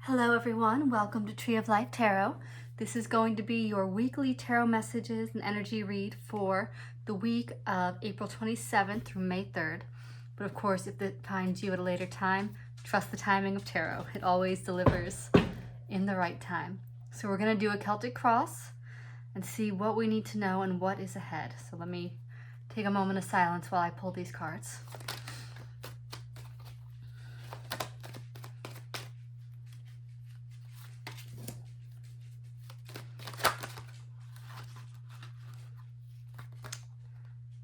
Hello everyone, welcome to Tree of Life Tarot. This is going to be your weekly tarot messages and energy read for the week of April 27th through May 3rd. But of course, if it finds you at a later time, trust the timing of tarot. It always delivers in the right time. So we're going to do a Celtic cross and see what we need to know and what is ahead. So let me take a moment of silence while I pull these cards.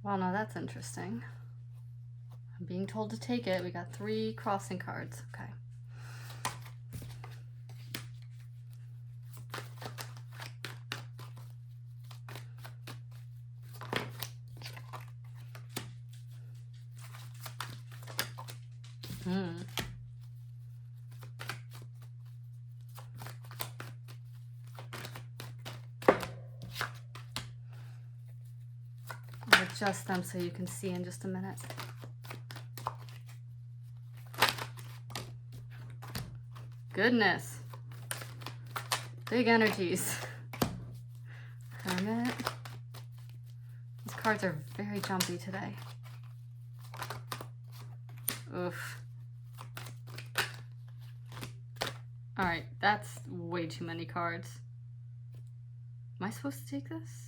Well, now that's interesting. I'm being told to take it. We got 3 crossing cards. Okay. I'll adjust them so you can see in just a minute. Goodness. Big energies. Hermit. These cards are very jumpy today. Oof. Alright, that's way too many cards. Am I supposed to take this?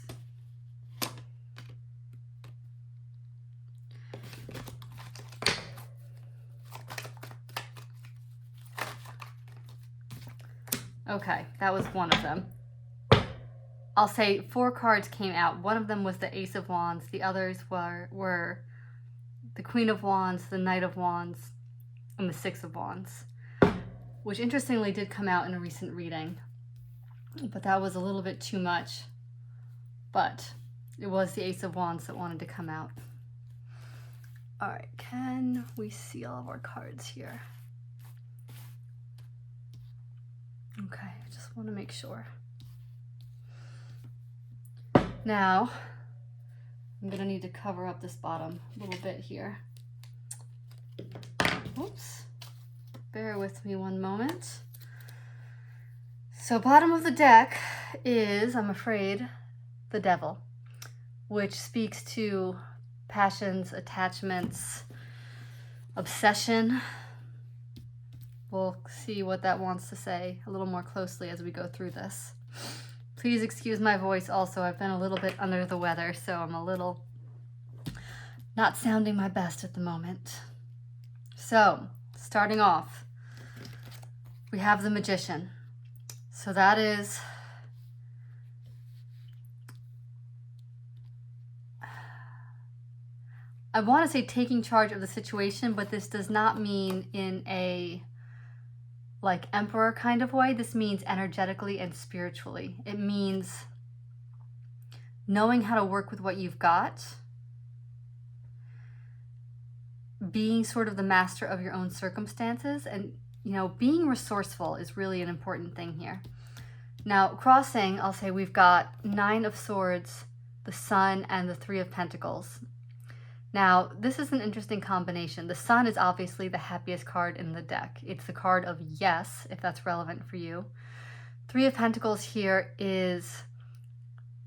Okay, that was one of them. I'll say 4 cards came out. One of them was the Ace of Wands. The others were the Queen of Wands, the Knight of Wands, and the Six of Wands, which interestingly did come out in a recent reading. But that was a little bit too much. But it was the Ace of Wands that wanted to come out. All right, can we see all of our cards here? Okay, I just want to make sure. Now, I'm going to need to cover up this bottom a little bit here. Oops. Bear with me one moment. So bottom of the deck is, I'm afraid, the Devil, which speaks to passions, attachments, obsession. We'll see what that wants to say a little more closely as we go through this. Please excuse my voice also. I've been a little bit under the weather, so I'm a little not sounding my best at the moment. So, starting off, we have the Magician. So that is I want to say taking charge of the situation, but this does not mean in a like emperor kind of way. This means energetically and spiritually. It means knowing how to work with what you've got, being sort of the master of your own circumstances, and being resourceful is really an important thing here. Now, crossing, I'll say we've got 9 of Swords, the Sun, and the 3 of Pentacles. Now, this is an interesting combination. The Sun is obviously the happiest card in the deck. It's the card of yes, if that's relevant for you. 3 of Pentacles here is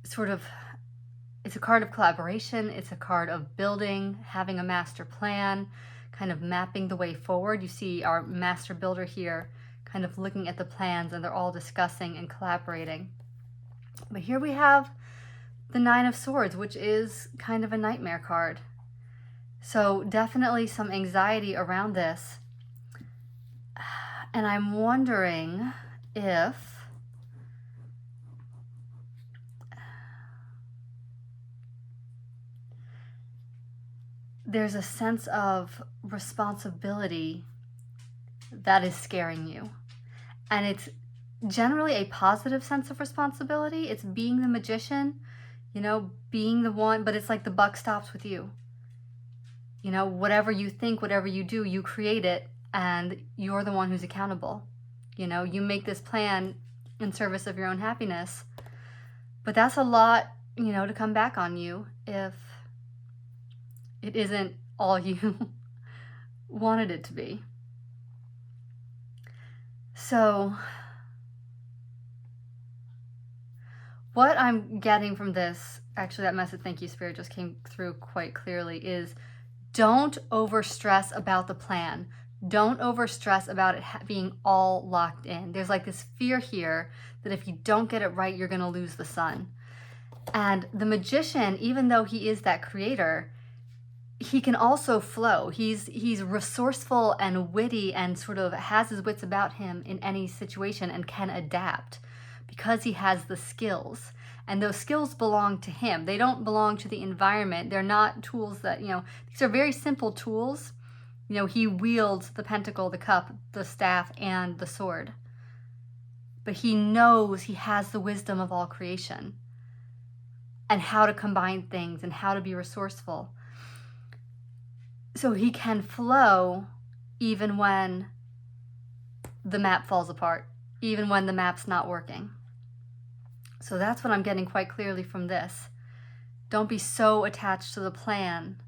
sort of, it's a card of collaboration. It's a card of building, having a master plan, kind of mapping the way forward. You see our master builder here kind of looking at the plans, and they're all discussing and collaborating. But here we have the 9 of Swords, which is kind of a nightmare card. So definitely some anxiety around this. And I'm wondering if there's a sense of responsibility that is scaring you. And it's generally a positive sense of responsibility. It's being the magician, being the one, but it's like the buck stops with you. Whatever you think, whatever you do, you create it, and you're the one who's accountable. You make this plan in service of your own happiness. But that's a lot, to come back on you if it isn't all you wanted it to be. So what I'm getting from this, actually that message, thank you Spirit, just came through quite clearly, is don't overstress about the plan. Don't overstress about it being all locked in. There's like this fear here that if you don't get it right, you're going to lose the sun. And the magician, even though he is that creator, he can also flow. He's resourceful and witty and sort of has his wits about him in any situation and can adapt because he has the skills. And those skills belong to him. They don't belong to the environment. They're not tools that, these are very simple tools. He wields the pentacle, the cup, the staff, and the sword. But he knows he has the wisdom of all creation and how to combine things and how to be resourceful. So he can flow even when the map falls apart, even when the map's not working. So that's what I'm getting quite clearly from this. Don't be so attached to the plan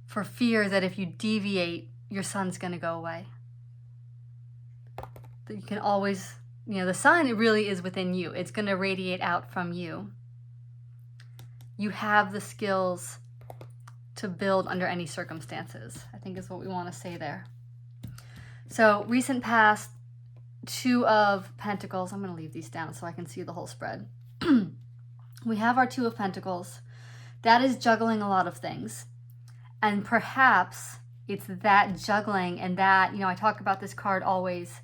for fear that if you deviate, your sun's going to go away. That you can always, the sun, it really is within you. It's going to radiate out from you. You have the skills to build under any circumstances, I think is what we want to say there. So recent past, 2 of Pentacles. I'm going to leave these down so I can see the whole spread. We have our 2 of Pentacles. That is juggling a lot of things. And perhaps it's that juggling and that, I talk about this card always.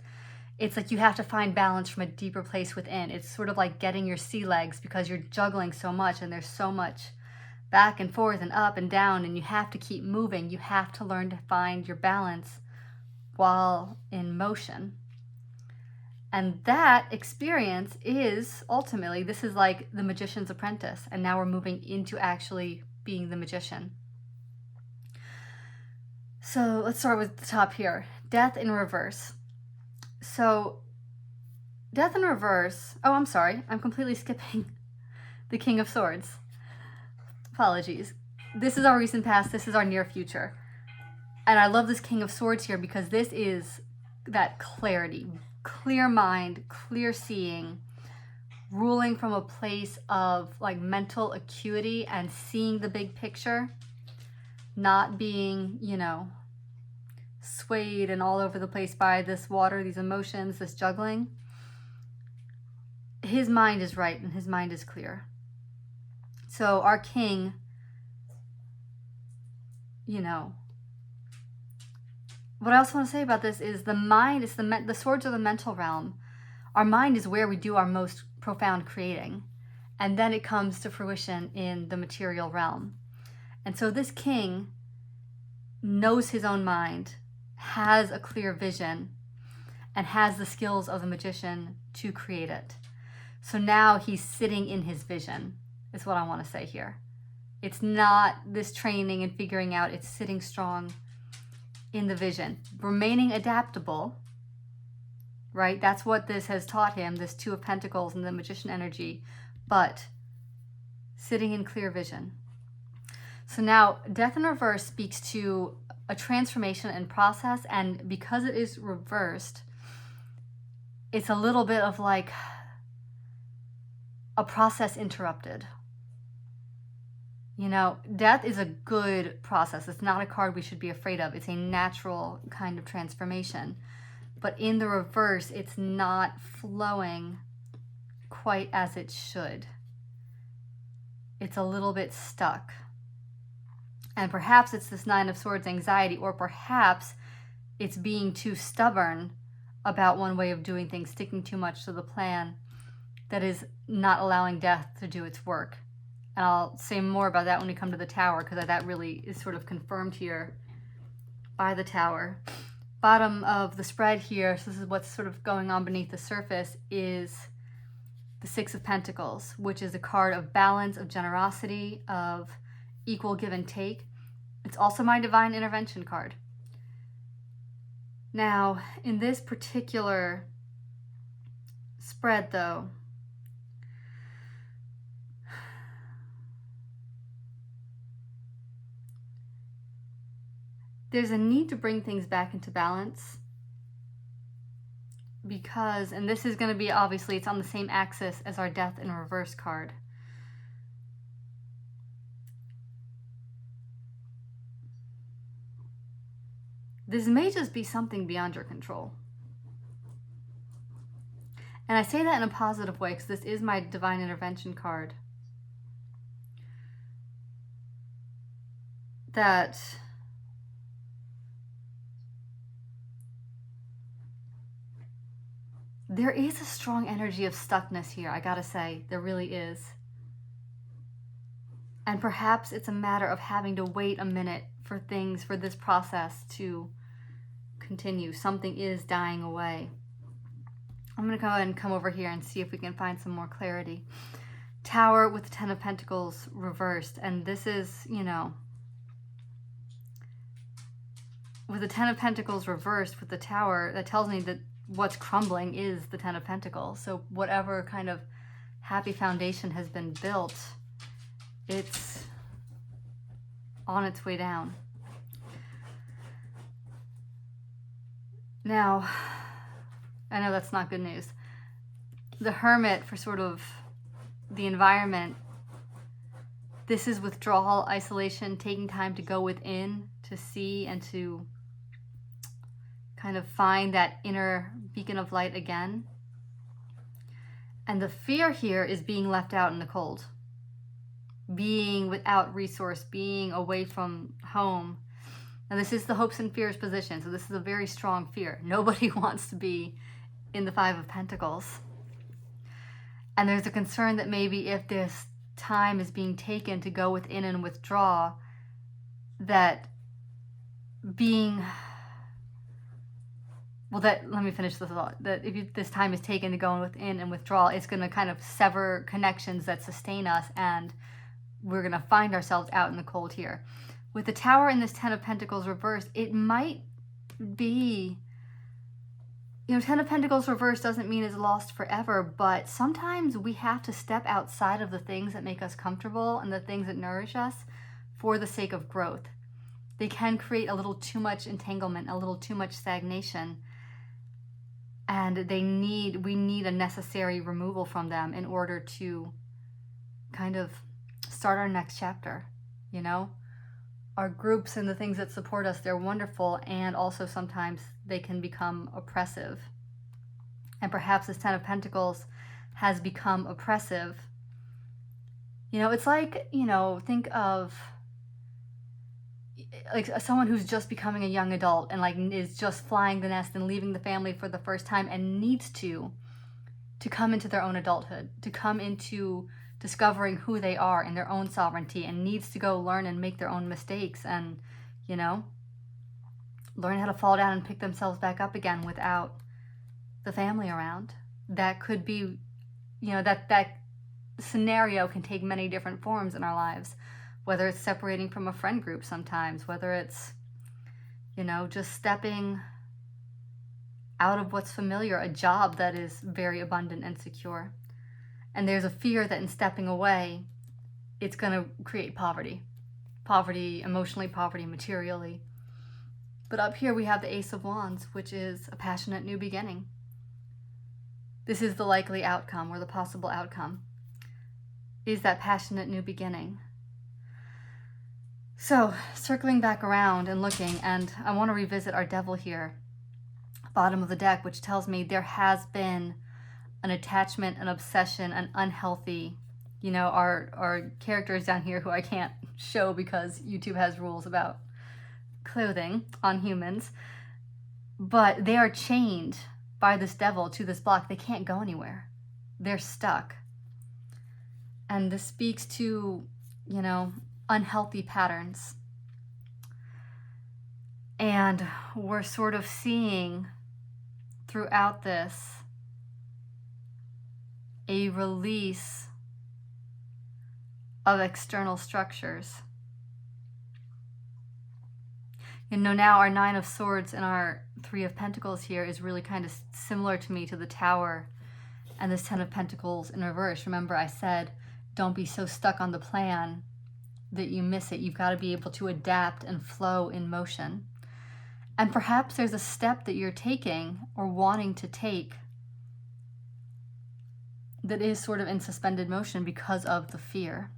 It's like you have to find balance from a deeper place within. It's sort of like getting your sea legs because you're juggling so much and there's so much back and forth and up and down, and you have to keep moving. You have to learn to find your balance while in motion. And that experience is ultimately, this is like the magician's apprentice, and now we're moving into actually being the magician. So let's start with the top here. Death in reverse. So death in reverse, oh, I'm sorry, I'm completely skipping the King of Swords. Apologies. This is our recent past, this is our near future. And I love this King of Swords here because this is that clarity, clear mind, clear seeing, ruling from a place of like mental acuity and seeing the big picture, not being, swayed and all over the place by this water, these emotions, this juggling. His mind is right and his mind is clear. So our king, what I also want to say about this is the mind is the swords are the mental realm. Our mind is where we do our most profound creating. And then it comes to fruition in the material realm. And so this king knows his own mind, has a clear vision, and has the skills of the magician to create it. So now he's sitting in his vision, is what I want to say here. It's not this training and figuring out, it's sitting strong in the vision, remaining adaptable, right? That's what this has taught him, this 2 of Pentacles and the magician energy, but sitting in clear vision. So now death in reverse speaks to a transformation and process, and because it is reversed, it's a little bit of like a process interrupted. Death is a good process. It's not a card we should be afraid of. It's a natural kind of transformation. But in the reverse, it's not flowing quite as it should. It's a little bit stuck. And perhaps it's this 9 of Swords anxiety, or perhaps it's being too stubborn about one way of doing things, sticking too much to the plan that is not allowing death to do its work. And I'll say more about that when we come to the Tower, because that really is sort of confirmed here by the Tower. Bottom of the spread here, so this is what's sort of going on beneath the surface, is the 6 of Pentacles, which is a card of balance, of generosity, of equal give and take. It's also my divine intervention card. Now, in this particular spread, though, there's a need to bring things back into balance because, and this is going to be, obviously, it's on the same axis as our Death in Reverse card. This may just be something beyond your control. And I say that in a positive way because this is my Divine Intervention card. That there is a strong energy of stuckness here, I gotta say. There really is. And perhaps it's a matter of having to wait a minute for things, for this process to continue. Something is dying away. I'm going to go ahead and come over here and see if we can find some more clarity. Tower with the Ten of Pentacles reversed. And this is, you know, with the Ten of Pentacles reversed with the Tower, that tells me that what's crumbling is the Ten of Pentacles. So whatever kind of happy foundation has been built, it's on its way down. Now, I know that's not good news. The Hermit, for sort of the environment, this is withdrawal, isolation, taking time to go within, to see and to kind of find that inner beacon of light again. And the fear here is being left out in the cold. Being without resource, being away from home. And this is the hopes and fears position, so this is a very strong fear. Nobody wants to be in the Five of Pentacles. And there's a concern that maybe if this time is being taken to go within and withdraw, that being... Well, let me finish this thought. That if this time is taken to go within and withdraw, it's going to kind of sever connections that sustain us, and we're going to find ourselves out in the cold here. With the Tower and this Ten of Pentacles reversed, it might be, you know, Ten of Pentacles reversed doesn't mean it's lost forever, but sometimes we have to step outside of the things that make us comfortable and the things that nourish us for the sake of growth. They can create a little too much entanglement, a little too much stagnation, and we need a necessary removal from them in order to kind of start our next chapter, you know? Our groups and the things that support us, they're wonderful, and also sometimes they can become oppressive. And perhaps this Ten of Pentacles has become oppressive. You know, it's like, you know, think of like someone who's just becoming a young adult and like is just flying the nest and leaving the family for the first time and needs to come into their own adulthood, to come into discovering who they are in their own sovereignty, and needs to go learn and make their own mistakes and, you know, learn how to fall down and pick themselves back up again without the family around. That could be, you know, that scenario can take many different forms in our lives, whether it's separating from a friend group sometimes, whether it's, you know, just stepping out of what's familiar, a job that is very abundant and secure. And there's a fear that in stepping away, it's going to create poverty. Poverty emotionally, poverty materially. But up here we have the Ace of Wands, which is a passionate new beginning. This is the likely outcome, or the possible outcome, is that passionate new beginning. So, circling back around and looking, and I want to revisit our Devil here, bottom of the deck, which tells me there has been an attachment, an obsession, an unhealthy, you know, our characters down here who I can't show because YouTube has rules about clothing on humans, but they are chained by this devil to this block. They can't go anywhere. They're stuck. And this speaks to, you know, unhealthy patterns. And we're sort of seeing throughout this a release of external structures. You know, now our Nine of Swords and our Three of Pentacles here is really kind of similar to me to the Tower and this Ten of Pentacles in reverse. Remember, I said, don't be so stuck on the plan that you miss it. You've got to be able to adapt and flow in motion. And perhaps there's a step that you're taking or wanting to take that is sort of in suspended motion because of the fear.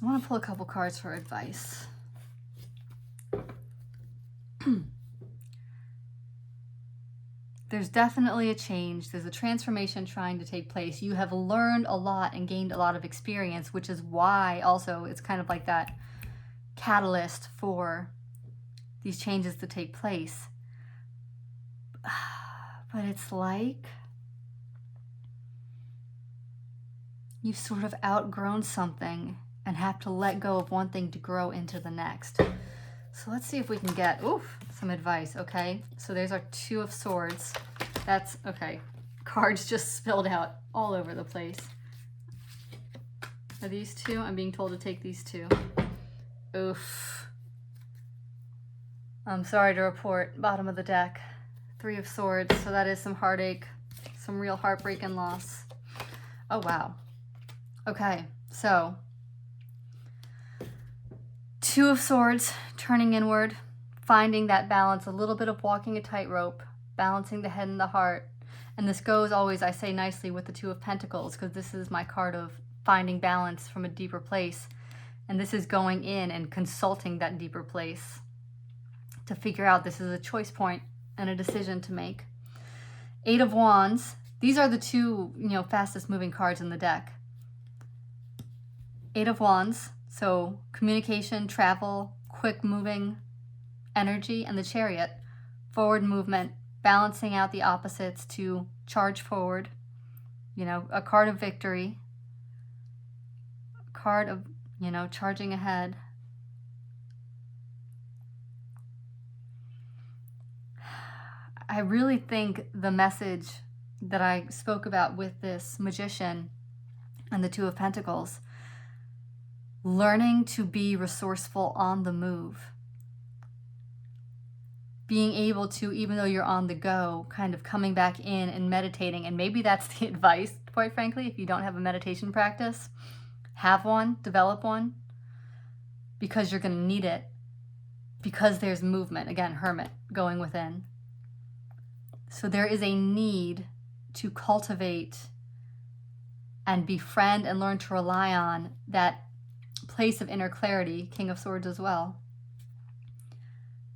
I want to pull a couple cards for advice. There's definitely a change. There's a transformation trying to take place. You have learned a lot and gained a lot of experience, which is why also it's kind of like that catalyst for these changes to take place. But it's like you've sort of outgrown something and have to let go of one thing to grow into the next. So let's see if we can get some advice, okay? So there's our Two of Swords. That's, okay, cards just spilled out all over the place. Are these two? I'm being told to take these two. Oof. I'm sorry to report, bottom of the deck. Three of Swords, so that is some heartache, some real heartbreak and loss. Oh, wow. Okay, so Two of Swords, turning inward, finding that balance, a little bit of walking a tightrope, balancing the head and the heart. And this goes always, I say nicely, with the Two of Pentacles, because this is my card of finding balance from a deeper place. And this is going in and consulting that deeper place to figure out this is a choice point and a decision to make. Eight of Wands. These are the two, fastest moving cards in the deck. Eight of Wands. So communication, travel, quick moving energy, and the Chariot, forward movement, balancing out the opposites to charge forward, a card of victory, a card of, charging ahead. I really think the message that I spoke about with this Magician and the Two of Pentacles, learning to be resourceful on the move. Being able to, even though you're on the go, kind of coming back in and meditating. And maybe that's the advice, quite frankly, if you don't have a meditation practice, have one, develop one, because you're going to need it. Because there's movement. Again, Hermit, going within. So there is a need to cultivate and befriend and learn to rely on that place of inner clarity, King of Swords as well.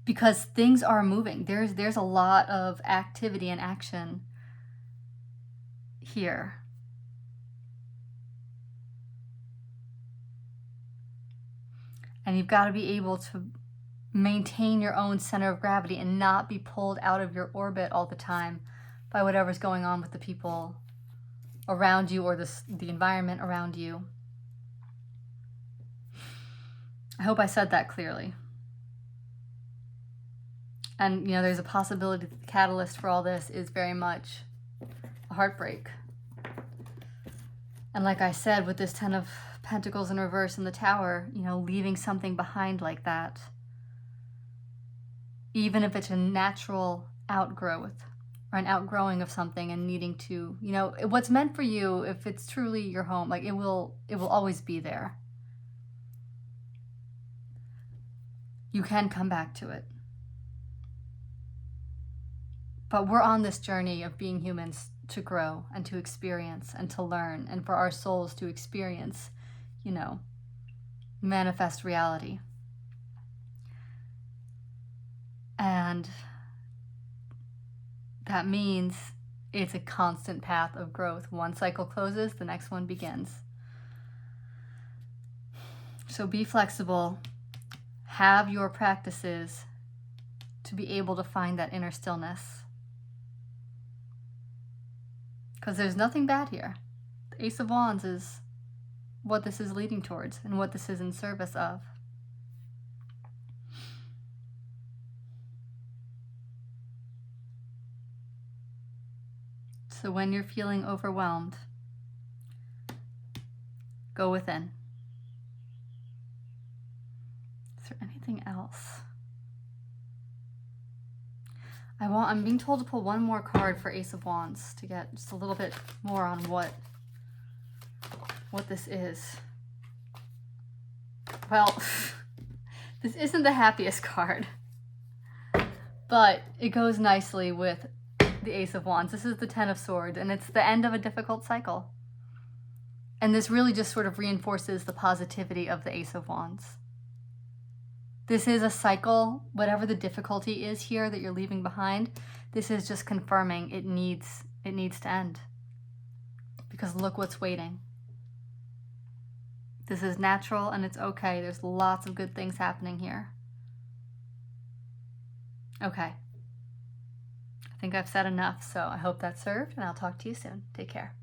Because things are moving. There's a lot of activity and action here. And you've got to be able to maintain your own center of gravity and not be pulled out of your orbit all the time by whatever's going on with the people around you or the environment around you. I hope I said that clearly. And, there's a possibility that the catalyst for all this is very much a heartbreak. And like I said, with this Ten of Pentacles in reverse in the Tower, leaving something behind like that, even if it's a natural outgrowth or an outgrowing of something and needing to, what's meant for you, if it's truly your home, like it will always be there. You can come back to it. But we're on this journey of being humans to grow and to experience and to learn, and for our souls to experience, manifest reality. And that means it's a constant path of growth. One cycle closes, the next one begins. So be flexible. Have your practices to be able to find that inner stillness. Because there's nothing bad here. The Ace of Wands is what this is leading towards and what this is in service of. So when you're feeling overwhelmed, go within. Is there anything else? I'm being told to pull one more card for Ace of Wands to get just a little bit more on what this is. Well, this isn't the happiest card, but it goes nicely with the Ace of Wands. This is the Ten of Swords, and it's the end of a difficult cycle. And this really just sort of reinforces the positivity of the Ace of Wands. This is a cycle, whatever the difficulty is here that you're leaving behind, this is just confirming it needs to end. Because look what's waiting. This is natural and it's okay. There's lots of good things happening here. Okay. I think I've said enough, so I hope that served, and I'll talk to you soon. Take care.